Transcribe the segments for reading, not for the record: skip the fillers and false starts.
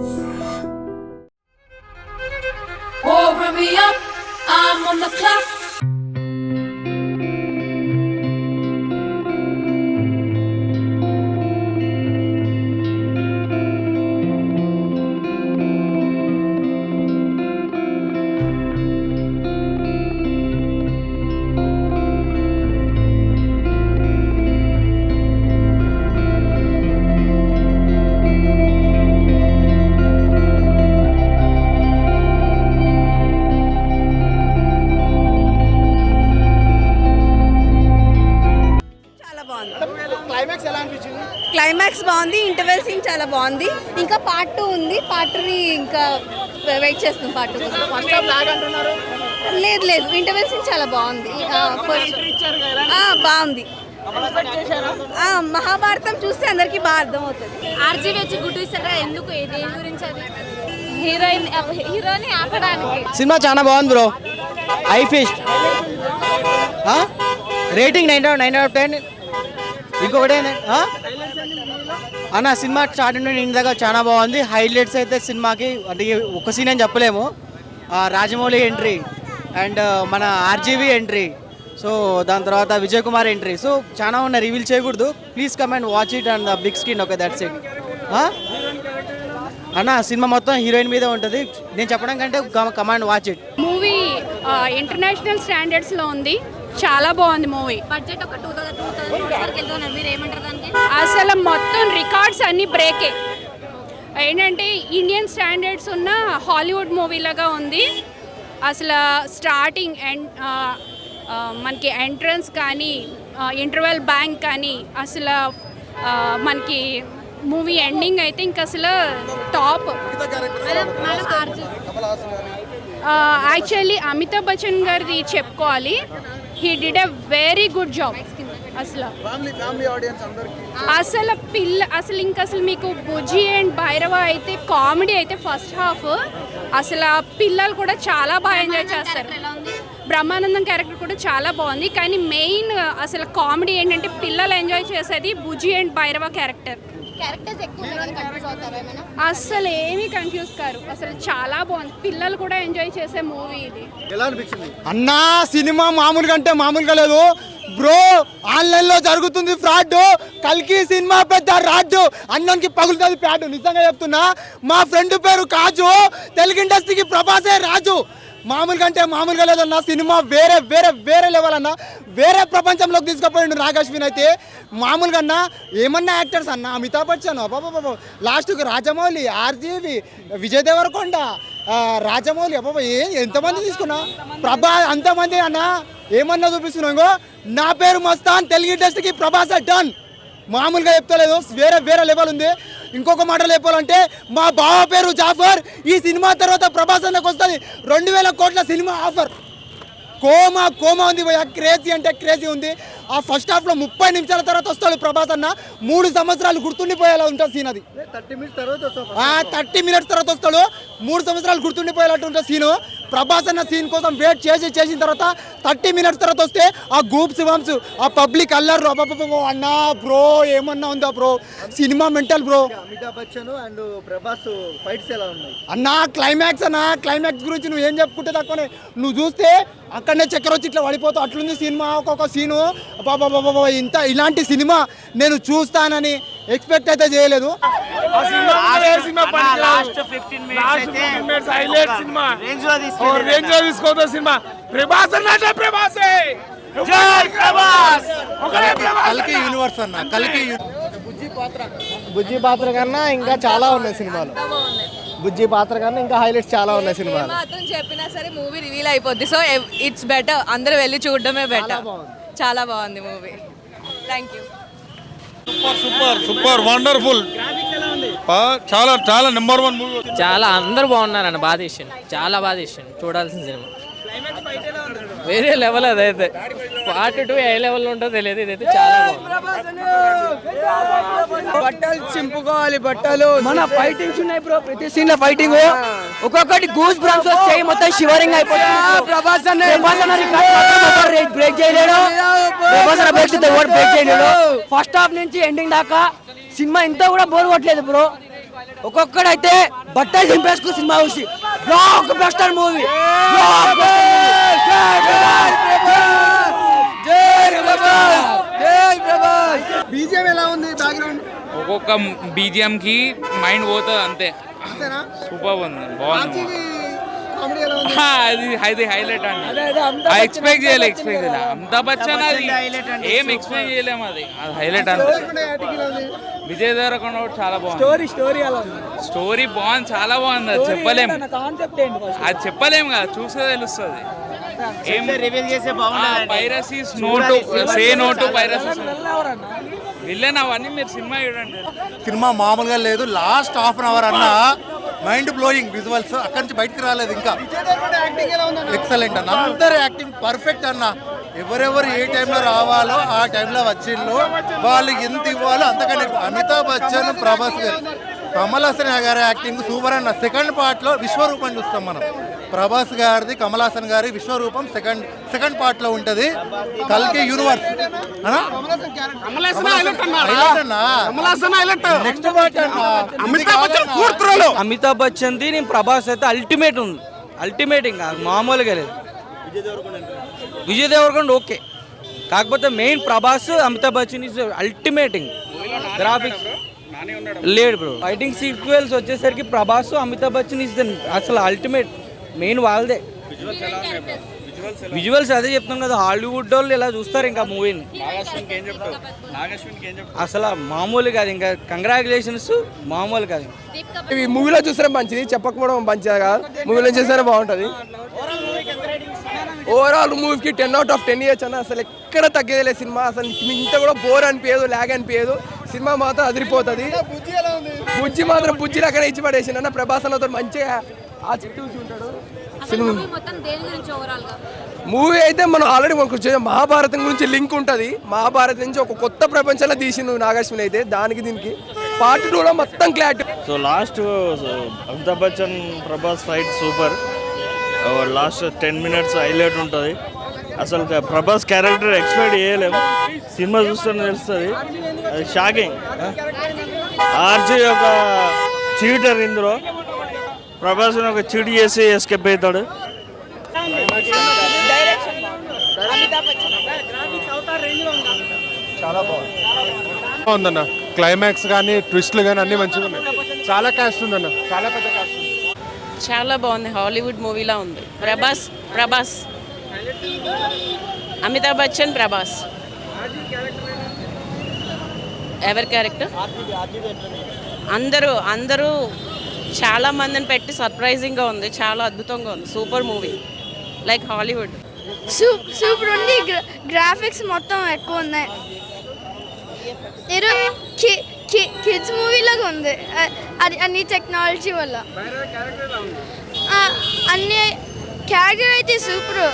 Oh, hurry up, I'm on the clock. Climax బాగుంది, interval scene చాలా బాగుంది. ఇంకా పార్ట్ 2 ఉంది, పార్ట్ 3 ఇంకా వెయిట్ చేస్తాం. పార్ట్ 2 లేదు, ఇంటర్వెల్ సీన్ చాలా బాగుంది. బాగుంది. మహాభారతం చూస్తే అందరికి బాగా అర్థం అవుతుంది. ఆర్జీవి వచ్చి గుడ్డు ఇస్తారా? ఎందుకు, దేని గురించి? అది హీరోని ఆపడానికి. సినిమా చాలా బాగుంది బ్రో. I fist rating 9/10. ఇంకొకటి అన్న, సినిమా స్టార్టింగ్ నుండి ఇంటి దగ్గర చాలా బాగుంది. హైలైట్స్ అయితే సినిమాకి అంటే ఒక సీన్ అని చెప్పలేము. రాజమౌళి ఎంట్రీ అండ్ మన ఆర్జీవి ఎంట్రీ, సో దాని తర్వాత విజయ్ కుమార్ ఎంట్రీ, సో చాలా ఉన్నాయి, రివీల్ చేయకూడదు. Please come and watch it and the big screen. Okay, that's it. అన్న, సినిమా మొత్తం హీరోయిన్ మీదే ఉంటుంది. నేను చెప్పడం కంటే come and watch it. Movie international standards లో ఉంది, చాలా బాగుంది మూవీ. బడ్జెట్ ఒక 2000 మీరు ఏమంటారు దానికి? అసలు మొత్తం రికార్డ్స్ అన్ని బ్రేకే. ఏంటంటే ఇండియన్ స్టాండర్డ్స్ ఉన్న హాలీవుడ్ మూవీ లాగా ఉంది. అసలు స్టార్టింగ్ అండ్ మనకి ఎంట్రన్స్ కానీ, ఇంటర్వెల్ బ్యాంక్ కానీ, అసలు మనకి మూవీ ఎండింగ్ అయితే ఇంకా అసలు టాప్. యాక్చువల్లీ అమితాబ్ బచ్చన్ గారిది చెప్పుకోవాలి. He did a very good job. అసలు మీకు బుజ్జి అండ్ భైరవ అయితే కామెడీ అయితే ఫస్ట్ హాఫ్ అసలు పిల్లలు కూడా చాలా బాగా ఎంజాయ్ చేస్తారు. బ్రహ్మానందం క్యారెక్టర్ కూడా చాలా బాగుంది. కానీ మెయిన్ అసలు కామెడీ ఏంటంటే పిల్లలు ఎంజాయ్ చేసేది బుజ్జి అండ్ భైరవ క్యారెక్టర్. అసలు ఏమీ కన్ఫ్యూజ్ కారు. అసలు చాలా బాగుంది, పిల్లలు కూడా ఎంజాయ్ చేసే మూవీ ఇది. అన్నా, సినిమా మామూలుగా అంటే మామూలుగా లేదు బ్రో. ఆన్లైన్ లో జరుగుతుంది ఫ్రాడ్. కల్కి సినిమా పెద్ద రాడ్డు, అన్నానికి పగులుతుంది ప్యాడ్. నిజంగా చెప్తున్నా, మా ఫ్రెండ్ పేరు కాజు, తెలుగు ఇండస్ట్రీకి ప్రభాసే రాజు. మామూలుగా అంటే మామూలుగా లేదన్న, సినిమా వేరే వేరే వేరే లెవెల్ అన్న, వేరే ప్రపంచంలోకి తీసుకుపోయిండు నాగశ్విన్ అయితే. మామూలుగా అన్న, ఏమన్నా యాక్టర్స్ అన్న, అమితాబ్ బచ్చన్, బాబా లాస్ట్కి రాజమౌళి, ఆర్జీవి, విజయ్ దేవరకొండ, రాజమౌళి, అబ్బాబా ఎంతమంది తీసుకున్నా, ప్రభా అంతమంది అన్న. ఏమన్నా చూపిస్తున్నావు, ఇంకో నా పేరు మస్తాన్, తెలుగు ఇండస్ట్రీకి ప్రభాస్ డన్. మామూలుగా చెప్తలేదు, వేరే వేరే లెవెల్ ఉంది. ఇంకొక మాటలు చెప్పాలంటే, మా బావ పేరు జాఫర్. ఈ సినిమా తర్వాత ప్రభాస్ అన్నకు వస్తుంది 2000 కోట్ల సినిమా ఆఫర్. కోమా ఉంది భయ, క్రేజీ అంటే క్రేజీ ఉంది. ఆ ఫస్ట్ హాఫ్లో 30 నిమిషాల తర్వాత వస్తాడు ప్రభాస్ అన్న. 3 సంవత్సరాలు గుర్తుండిపోయేలా ఉంటుంది సీన్ అది. 30 మినిట్స్ తర్వాత వస్తాడు, 3 సంవత్సరాలు గుర్తుండిపోయేలాంటి ఉంటుంది సీను. ప్రభాస్ అన్న సీన్ కోసం వెయిట్ చేసిన తర్వాత 30 మినిట్స్ తర్వాత వస్తే ఆ గూప్స్ బంప్స్, ఆ పబ్లిక్ అల్లర్లు, అన్నా బ్రో ఏమన్నా ఉందా bro, cinema mental bro. Amitabh Bachchan and Prabhas fights ఎలా ఉన్నాయి అన్నా? క్లైమాక్స్ గురించి నువ్వు ఏం చెప్పుకుంటే తక్కువనే. నువ్వు చూస్తే అక్కడనే చక్కెర వచ్చి ఇట్లా పడిపోతావు, అట్లుంది సినిమా. ఒక్కొక్క సీను బాబా ఇలాంటి సినిమా నేను చూస్తానని ఎక్స్పెక్ట్ అయితే చేయలేదు. బుజ్జి పాత్ర కన్నా ఇంకా చాలా ఉన్నాయి సినిమాలు. బుజ్జి పాత్ర కన్నా ఇంకా హైలైట్స్ చాలా ఉన్నాయి సినిమాలు. మాత్రం చెప్పినా సరే మూవీ రివీల్ అయిపోద్ది, సో ఇట్స్ బెటర్, అందరూ వెళ్ళి చూడడమే బెటర్. చాలా బాగుంది movie. Thank you. Super wonderful. చాలా నెంబర్ 1 మూవీ. చాలా అందరూ బాగున్నారన్న, బాగా తీసిండు, చాలా బాగా తీసిండు, చూడాల్సిన సినిమా. వేరే లెవెల్ అదైతే. పార్ట్ 2 ఏ లెవెల్లో ఉంటుందో తెలియదు, ఇదైతే చాలా బాగుంది. బట్టలు చింపుకోవాలి, బట్టలు మన ఫైటింగ్స్ ఉన్నాయి బ్రో. ప్రతి సీన్ లో ఫైటింగ్, ఒక్కొక్కటి గూస్ బ్రాంప్స్ వచ్చాయి, మొత్తం షివరింగ్ అయిపోతుంది. ప్రభాస్ బ్రేక్ చేయలేడు, ఫస్ట్ హాఫ్ నుంచి ఎండింగ్ దాకా సినిమా ఇంత కూడా బోర్ కొట్టలేదు బ్రో. ఒక్కొక్కడైతే బట్టలు చింపేసుకు సినిమా చూసి బ్లాక్ బస్టర్ మూవీ. బీజిఎం ఎలా ఉంది బ్యాక్గ్రౌండ్? ఒక్కొక్క బీజిఎం కి మైండ్ పోతుంది అంతే. సూపర్ ఉంది, బాగుంది. కామెడీ ఎలా ఉంది? అది హైలైట్ అండి. ఎక్స్పెక్ట్ చేయలే అమితాబ్ బచ్చన్ అది ఏం ఎక్స్పెక్ట్ చేయలేము. అది హైలైట్ అంతే. యాక్టింగ్ ఎలా ఉంది? విజయ్ దేవరకొండ కూడా చాలా బాగుంది. స్టోరీ బాగుంది, చాలా బాగుంది. అది చెప్పలేము, అది చెప్పలేము కదా, చూస్తే తెలుస్తుంది. పైరసీస్ నోటు సే నోటు పైరసీస్ విల్లన్ అవన్నీ మీరు సినిమా చూడండి. సినిమా మామూలుగా లేదు. లాస్ట్ హాఫ్ అన్ అవర్ అన్న మైండ్ బ్లోయింగ్ విజువల్స్, అక్కడి నుంచి బయటకు రాలేదు. ఇంకా ఎక్సలెంట్ అన్న, అందరు యాక్టింగ్ పర్ఫెక్ట్ అన్న. ఎవరెవరు ఏ టైంలో రావాలో ఆ టైంలో వచ్చిండ్రు, వాళ్ళు ఎంత ఇవ్వాలో అంతకన్నా. అమితాబ్ బచ్చన్, ప్రభాస్ గారు, కమల్ హాసన్ గారి యాక్టింగ్ సూపర్ అన్న. సెకండ్ పార్ట్ లో విశ్వరూపం చూస్తాం మనం. ప్రభాస్ గారిది, కమల్ హాసన్ గారి విశ్వరూపం సెకండ్ పార్ట్ లో ఉంటది. కల్కి యూనివర్స్ అమితాబ్ బచ్చన్ ది నేను ప్రభాస్ అయితే అల్టిమేట్ ఉంది. అల్టిమేట్ ఇంకా మామూలుగా లేదు. విజయ్ దేవరకొండ ఓకే, కాకపోతే main Prabhas, Amitabh Bachchan is ultimating. Graphics లేడు బ్రో. ఫైటింగ్ సీక్వెల్స్ వచ్చేసరికి ప్రభాస్, అమితాబ్ బచ్చన్ ఇస్ అసలు అల్టిమేట్. మెయిన్ వాళ్ళదే విజువల్స్. అదే చెప్తాం కదా, హాలీవుడ్ వాళ్ళు ఇలా చూస్తారు ఇంకా మూవీని. అసలు మామూలు కాదు, ఇంకా కంగ్రాచులేషన్స్ మామూలు కాదు. ఈ మూవీలో చూస్తే మంచిది, చెప్పకపోవడం మంచిది కాదు. మూవీలో చూస్తేనే బాగుంటుంది. ఓవరాల్ మూవీకి 10 out of 10 ఇయర్స్ అన్న. అసలు ఎక్కడ తగ్గేదిలే సినిమా. అసలు ఇంత కూడా బోర్ అనిపించదు, లాగ్ అనిపించదు. సినిమా మాత్రం అదిరిపోతుంది. బుజ్జి మాత్రం బుజ్జిని అక్కడ ఇచ్చి పడేసిండు అన్న. ప్రభాస్ అన్నతో మంచిగా ఆ చుట్టూ ఉంటాడు. మూవీ అయితే మనం ఆల్రెడీ మనకు మహాభారతం గురించి లింక్ ఉంటుంది. మహాభారతం నుంచి ఒక కొత్త ప్రపంచంలో తీసిండు నాగార్జున అయితే. దానికి దీనికి పార్ట్ 2లో మొత్తం clarity. So last Amitabh Bachchan Prabhas fight super. Last 10 minutes highlight ఉంటుంది. అసలు ప్రభాస్ క్యారెక్టర్ ఎక్స్పెక్ట్ చేయలేము, సినిమా చూస్తూనే తెలుస్తుంది. అది షాకింగ్. ఆర్జీ ఒక చీటర్, ఇందులో ప్రభాస్ ఒక చీట్ చేసి ఎస్కేప్ అవుతాడు. చాలా బాగుందన్న. క్లైమాక్స్ కానీ ట్విస్ట్లు కానీ అన్ని మంచిగా ఉన్నాయి. చాలా కాస్ట్ ఉందన్న, చాలా పెద్ద కాస్ట్ ఉంది. చాలా బాగుంది, హాలీవుడ్ మూవీలా ఉంది. ప్రభాస్ అమితాబ్ బచ్చన్, ప్రభాస్. ఎవరి క్యారెక్టర్? అందరూ చాలా మందిని పెట్టి సర్ప్రైజింగ్గా ఉంది. చాలా అద్భుతంగా ఉంది. Super movie, like Hollywood. Super ఉంది. గ్రాఫిక్స్ మొత్తం ఎక్కువ ఉన్నాయి. కిడ్స్ మూవీ లాగా ఉంది. అది అన్ని టెక్నాలజీ వల్ల. అన్ని క్యారెక్టర్ అయితే సూపర్.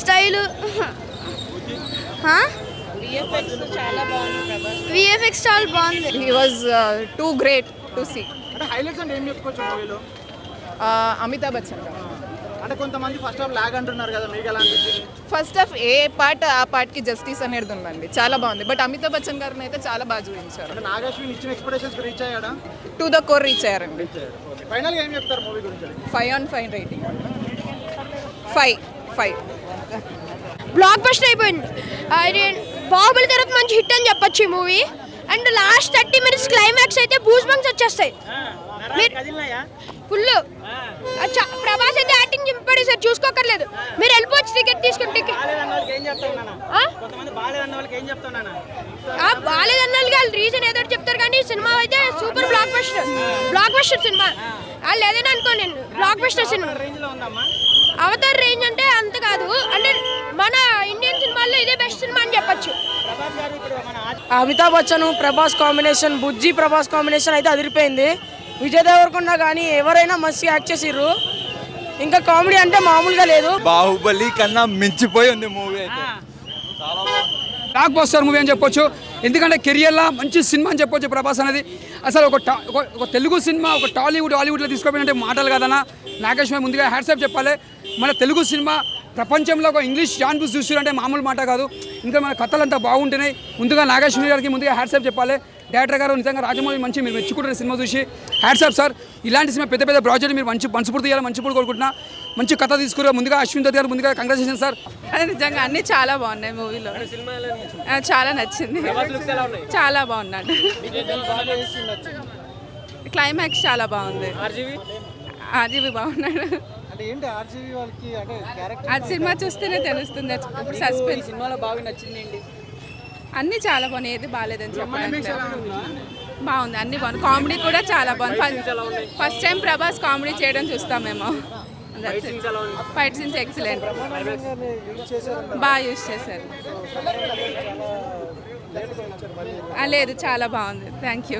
స్టైలు విఎఫ్ఎక్స్ చాలా బాగుంది. He was too great to see. Highlights అంటే ఏం చెప్పుకోవచ్చు మూవీలో? అమితాబ్ బచ్చన్. అంటే కొంతమంది ఫస్ట్ హాఫ్ లాగ్ అంటున్నారు కదా, మీకు ఎలా అనిపించింది? ఫస్ట్ హాఫ్ ఏ పార్ట్ ఆ పార్ట్కి జస్టిస్ అనేది ఉందండి. చాలా బాగుంది. బట్ అమితాబ్ బచ్చన్ గారిని అయితే చాలా బాగా చూపించారు. అంటే నాగార్జున ఇచ్చిన ఎక్స్పెక్టేషన్స్ రీచ్ అయ్యాడా? టు ద కోర్ రీచ్ అయ్యారండి. ఫైనల్గా ఏం చెప్తారు మూవీ గురించి? 5 on 5 రేటింగ్. 5 బ్లాక్ బస్టర్ అయిపోయింది. బాహుబలి తర్వాత మంచి హిట్ అని చెప్పొచ్చు ఈ movie. And last 30 minutes climax అయితే బూస్ బంక్స్ వచ్చేస్తాయి ఫుల్. ప్రభాస్ అయితే యాక్టింగ్ చింపడి సార్, చూసుకోకర్లేదు. మీరు వెళ్ళిపోవచ్చు టికెట్ తీసుకుని. టికెట్ బాగాలేదన్న వాళ్ళు రీజన్ ఏదో చెప్తారు, కానీ సినిమా అయితే సూపర్ బ్లాక్ బస్టర్ సినిమా. వాళ్ళు ఏదైనా అనుకో, నేను block buster cinema. Avatar range అంటే అంత కాదు, అంటే మన ఇండియన్ సినిమాల్లో ఇదే బెస్ట్ సినిమా అని చెప్పొచ్చు. అమితాబ్ బచ్చన్ ప్రభాస్ కాంబినేషన్, బుజ్జి ప్రభాస్ కాంబినేషన్ అయితే అదిరిపోయింది. విజయ్ దేవరకొండ కానీ ఎవరైనా మస్తు యాక్ట్ చేసిర్రు. ఇంకా కామెడీ అంటే మామూలుగా లేదు. బాహుబలి కన్నా మించిపోయి ఉంది మూవీ అయితే. బ్లాక్ బస్టర్ మూవీ అని చెప్పొచ్చు. ఎందుకంటే కెరియర్లో మంచి సినిమా అని చెప్పొచ్చు ప్రభాస్ అనేది. అసలు ఒక తెలుగు సినిమా ఒక హాలీవుడ్లో తీసుకోపోయినంటే మాటలు కాదన్నా. నాగేశ్వర ముందుగా హ్యాట్సాప్ చెప్పాలి. మన తెలుగు సినిమా ప్రపంచంలో ఒక ఇంగ్లీష్ జాన్ బుస్ చూసారంటే మామూలు మాట కాదు. ఇంకా మన కథలు అంతా బాగుంటున్నాయి. ముందుగా నాగేశ్వర గారికి ముందుగా హ్యాట్సాప్ చెప్పాలి. డైరెక్టర్ గారు నిజంగా రాజమౌళి మంచి మీరు మెచ్చుకుంటారు సినిమా చూసి. Hats off sir. ఇలాంటి సినిమా పెద్ద పెద్ద ప్రాజెక్ట్ మీరు మంచి మనస్ఫూర్తి చేయాలి, మంచి పూర్తి కోరుకుంటున్నా. మంచి కథ తీసుకురా. ముందుగా అశ్విన్ దత్ గారు ముందుగా కంగ్రాచులేషన్ సార్. నిజంగా అన్ని చాలా బాగున్నాయి మూవీలో. చాలా నచ్చింది, చాలా బాగున్నాడు. క్లైమాక్స్ చాలా బాగుంది. ఆర్జీవి బాగున్నాడు. అది సినిమా చూస్తేనే తెలుస్తుంది. ఇప్పుడు సస్పెన్స్ సినిమాలో బాగా నచ్చింది. అన్నీ చాలా బాగున్నాయి, ఏది బాగాలేదని చెప్పాలి. బాగుంది, అన్ని బాగుంది. కామెడీ కూడా చాలా బాగుంది. ఫస్ట్ టైం ప్రభాస్ కామెడీ చేయడం చూస్తామేమో. ఫైట్ సీన్స్ ఎక్సలెంట్, బాగా యూజ్ చేశారు. లేదు, చాలా బాగుంది. Thank you.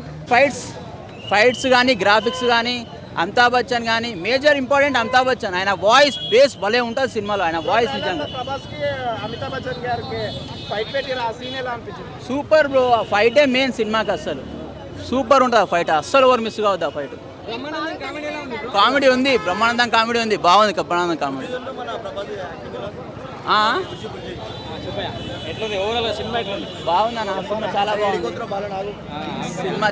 ఫైట్స్ కానీ గ్రాఫిక్స్ కానీ అమితాబ్ బచ్చన్ కానీ మేజర్ ఇంపార్టెంట్ అమితాబ్ బచ్చన్. ఆయన వాయిస్ బేస్ భలే ఉంటుంది సినిమాలో. ఆయన వాయిస్ నిజంగా సూపర్ బ్రో. ఆ ఫైటే మెయిన్ సినిమాకి. అస్సలు సూపర్ ఉంటుంది ఆ ఫైట్. అస్సలు ఎవరు మిస్ కావద్దు ఆ ఫైట్. కామెడీ ఉంది, బ్రహ్మానందం కామెడీ ఉంది, బాగుంది. బ్రహ్మానందం కామెడీ బాగుంది అన్న. సినిమా చాలా బాగుంది. సినిమా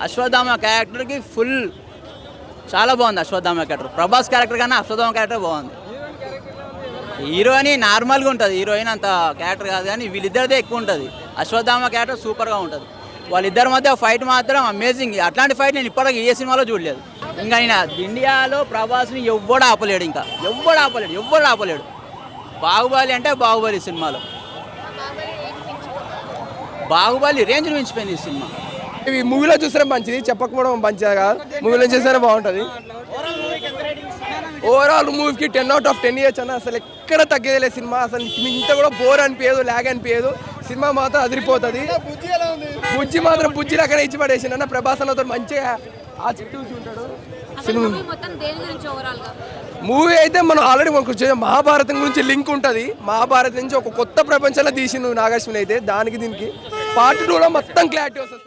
అశ్వత్థామ క్యారెక్టర్కి ఫుల్ చాలా బాగుంది. అశ్వత్థామ క్యారెక్టర్ ప్రభాస్ క్యారెక్టర్ కన్నా అశ్వత్థామ క్యారెక్టర్ బాగుంది. హీరోయిన్ నార్మల్గా ఉంటుంది, హీరోయిన్ అంత క్యారెక్టర్ కాదు, కానీ వీళ్ళిద్దరిదే ఎక్కువ ఉంటుంది. అశ్వత్థామ క్యారెక్టర్ సూపర్గా ఉంటుంది. వాళ్ళిద్దరి మధ్య ఫైట్ మాత్రం అమేజింగ్. అట్లాంటి ఫైట్ నేను ఇప్పటికీ ఏ సినిమాలో చూడలేదు. ఇంకా నేను ఇండియాలో ప్రభాస్ని ఎవ్వడు ఆపలేడు. ఇంకా ఎవ్వడు ఆపలేడు. బాహుబలి అంటే బాహుబలి సినిమాలో బాహుబలి రేంజ్ మించిపోయింది ఈ సినిమా. ఇవి మూవీలో చూస్తే మంచిది, చెప్పకపోవడం మంచిది కాదు. మూవీలో చూస్తేనే బాగుంటుంది. ఓవరాల్ మూవీకి 10/10 ఇయచ్చు అన్న. అసలు ఎక్కడ తగ్గేదిలే సినిమా. అసలు ఇంత కూడా బోర్ అనిపించదు, ల్యాగ్ అనిపించదు. సినిమా మాత్రం అదిరిపోతుంది. బుజ్జి మాత్రం బుజ్జిలు అక్కడ ఇచ్చి పడేసిండు అన్న. ప్రభాస్ అన్నతో మంచిగా ఆ చుట్టూ ఉంటాడు. మూవీ అయితే మనం ఆల్రెడీ మనకు మహాభారతం గురించి లింక్ ఉంటుంది. మహాభారతం నుంచి ఒక కొత్త ప్రపంచంలో తీసిండు నాగార్జున అయితే. దానికి దీనికి పార్ట్ 2లో మొత్తం క్లారిటీ వస్తుంది.